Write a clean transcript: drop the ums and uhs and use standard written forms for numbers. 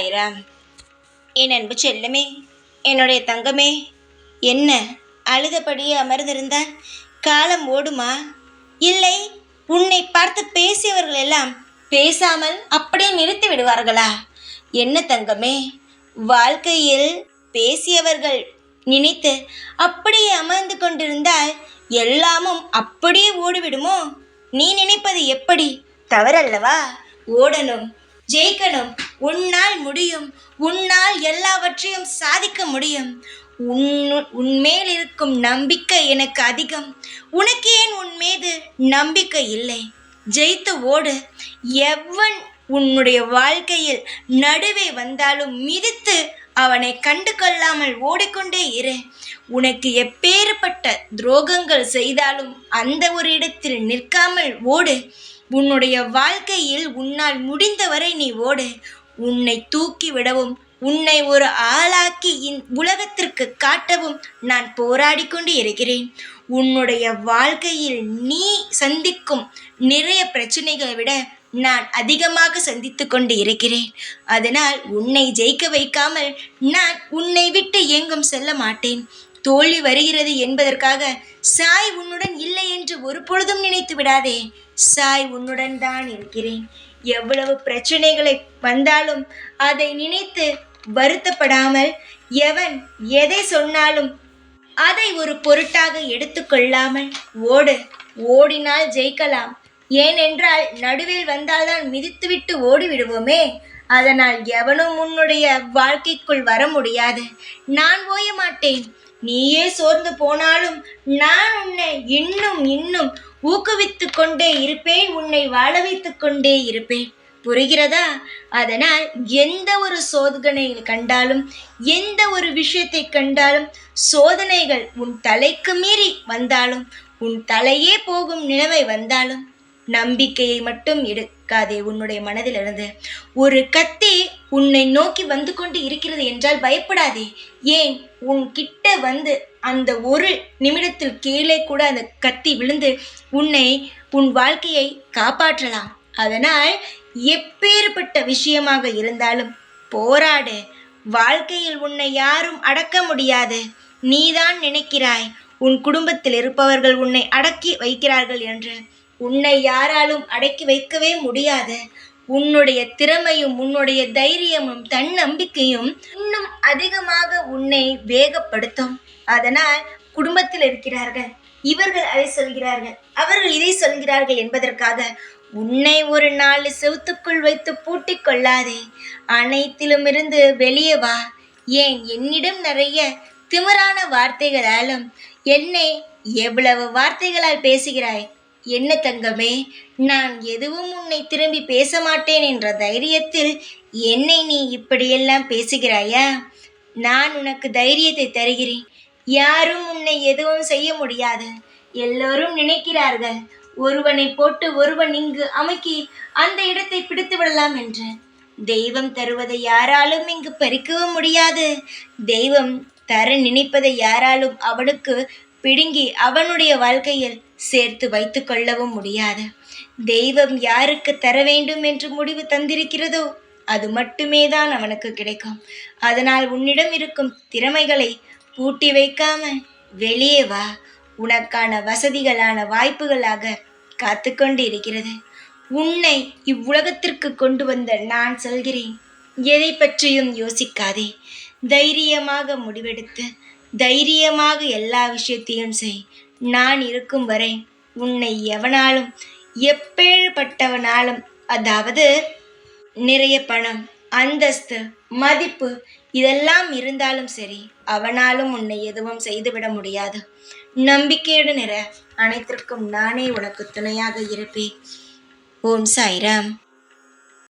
ஐராம், என் அன்பு செல்லமே, என்னுடைய தங்கமே, என்ன அழுதபடியே அமர்ந்திருந்தால் காலம் ஓடுமா? இல்லை, உன்னை பார்த்து பேசியவர்கள் எல்லாம் பேசாமல் அப்படியே நிறுத்தி விடுவார்களா? என்ன தங்கமே, வாழ்க்கையில் பேசியவர்கள் நினைத்து அப்படியே அமர்ந்து கொண்டிருந்தால் எல்லாமும் அப்படியே ஓடிவிடுமோ? நீ நினைப்பது எப்படி? தவறல்லவா? ஓடணும், ஜெயிக்கணும். உன்னால் முடியும். உன்னால் எல்லாவற்றையும் சாதிக்க முடியும். உன்மேல் இருக்கும் நம்பிக்கை எனக்கு அதிகம். உனக்கு ஏன் உன் மீது நம்பிக்கை இல்லை? ஜெயித்து ஓடு. எவன் உன்னுடைய வாழ்க்கையில் நடுவே வந்தாலும் மிதித்து அவனை கண்டு கொள்ளாமல் ஓடிக்கொண்டே இரு. உனக்கு எப்பேற்பட்ட துரோகங்கள் செய்தாலும் அந்த ஒரு இடத்தில் நிற்காமல் ஓடு. உன்னுடைய வாழ்க்கையில் உன்னால் முடிந்தவரை நீ ஓடு. உன்னை தூக்கி விடவும் உன்னை ஒரு ஆளாக்கி உலகத்திற்கு காட்டவும் நான் போராடி கொண்டு இருக்கிறேன். உன்னுடைய வாழ்க்கையில் நீ சந்திக்கும் நிறைய பிரச்சனைகளை விட நான் அதிகமாக சந்தித்து கொண்டு இருக்கிறேன். அதனால் உன்னை ஜெயிக்க வைக்காமல் நான் உன்னை விட்டு எங்கும் செல்ல மாட்டேன். தோல்வி வருகிறது என்பதற்காக சாய் உன்னுடன் இல்லை என்று ஒரு பொழுதும் நினைத்து விடாதே. சாய் உன்னுடன் தான் இருக்கிறேன். எவ்வளவு பிரச்சனைகளை வந்தாலும் அதை நினைத்து வருத்தப்படாமல், எவன் எதை சொன்னாலும் அதை ஒரு பொருட்டாக எடுத்துக்கொள்ளாமல் ஓடு. ஓடினால் ஜெயிக்கலாம். ஏனென்றால் நடுவில் வந்தால்தான் மிதித்துவிட்டு ஓடி விடுவோமே. அதனால் எவனும் உன்னுடைய வாழ்க்கைக்குள் வர முடியாது. நான் ஓய மாட்டேன். நீயே சோர்ந்து போனாலும் நான் உன்னை இன்னும் இன்னும் ஊக்குவித்து கொண்டே இருப்பேன். உன்னை வாழ வைத்து கொண்டே இருப்பேன். புரிகிறதா? அதனால் எந்த ஒரு சோதனை கண்டாலும், எந்த ஒரு விஷயத்தை கண்டாலும், சோதனைகள் உன் தலைக்கு மீறி வந்தாலும், உன் தலையே போகும் நிலைமை வந்தாலும், நம்பிக்கையை மட்டும் எடுக்காதே. உன்னுடைய மனதிலிருந்து ஒரு கத்தி உன்னை நோக்கி வந்து கொண்டு இருக்கிறது என்றால் பயப்படாதே. ஏன், உன் கிட்ட வந்து அந்த ஒரு நிமிடத்தில் கீழே கூட அந்த கத்தி விழுந்து உன் வாழ்க்கையை காப்பாற்றலாம். அதனால் எப்பேற்பட்ட விஷயமாக இருந்தாலும் போராடு. வாழ்க்கையில் உன்னை யாரும் அடக்க முடியாது. நீதான் நினைக்கிறாய் உன் குடும்பத்தில் இருப்பவர்கள் உன்னை அடக்கி வைக்கிறார்கள் என்று. உன்னை யாராலும் அடக்கி வைக்கவே முடியாது. உன்னுடைய திறமையும் உன்னுடைய தைரியமும் தன்னம்பிக்கையும் இன்னும் அதிகமாக உன்னை வேகப்படுத்தும். அதனால் குடும்பத்தில் இருக்கிறார்கள், இவர்கள் அதை சொல்கிறார்கள், அவர்கள் இதை சொல்கிறார்கள் என்பதற்காக உன்னை ஒரு 4 செவுத்துக்குள் வைத்து பூட்டிக் கொள்ளாதே. அனைத்திலும் இருந்து வெளியே வா. ஏன், என்னிடம் நிறைய திமிரான வார்த்தைகளாலும் என்னை எவ்வளவு வார்த்தைகளால் பேசுகிறாய். என்ன தங்கமே, நான் எதுவும் உன்னை திரும்பி பேச மாட்டேன் என்ற தைரியத்தில் என்னை நீ இப்படியெல்லாம் பேசுகிறாயா? நான் உனக்கு தைரியத்தை தருகிறேன். யாரும் உன்னை எதுவும் செய்ய முடியாது. எல்லோரும் நினைக்கிறார்கள் ஒருவனை போட்டு ஒருவன் இங்கு அமுக்கி அந்த இடத்தை பிடித்து விடலாம் என்று. தெய்வம் தருவதை யாராலும் இங்கு பறிக்கவும் முடியாது. தெய்வம் தர நினைப்பதை யாராலும் அவனுக்கு பிடுங்கி அவனுடைய வாழ்க்கையில் சேர்த்து வைத்து கொள்ளவும் முடியாது. தெய்வம் யாருக்கு தர வேண்டும் என்று முடிவு தந்திருக்கிறதோ அது மட்டுமே தான் அவனுக்கு கிடைக்கும். அதனால் உன்னிடம் இருக்கும் திறமைகளை பூட்டி வைக்காம வெளியே வா. உனக்கான வசதிகளான வாய்ப்புகளாக காத்து கொண்டு இருக்கிறது. உன்னை இவ்வுலகத்திற்கு கொண்டு வந்த நான் சொல்கிறேன், எதை பற்றியும் யோசிக்காதே. தைரியமாக முடிவெடுத்து தைரியமாக எல்லா விஷயத்தையும் செய். நான் இருக்கும் வரை உன்னை எவனாலும் எப்பேற்பட்டவனாலும், அதாவது நிறைய பணம், அந்தஸ்து, மதிப்பு இதெல்லாம் இருந்தாலும் சரி, அவனாலும் உன்னை எதுவும் செய்துவிட முடியாது. நம்பிக்கையுடன் இரு. அனைத்திற்கும் நானே உனக்கு துணையாக இருப்பேன். ஓம் சாய்ராம்.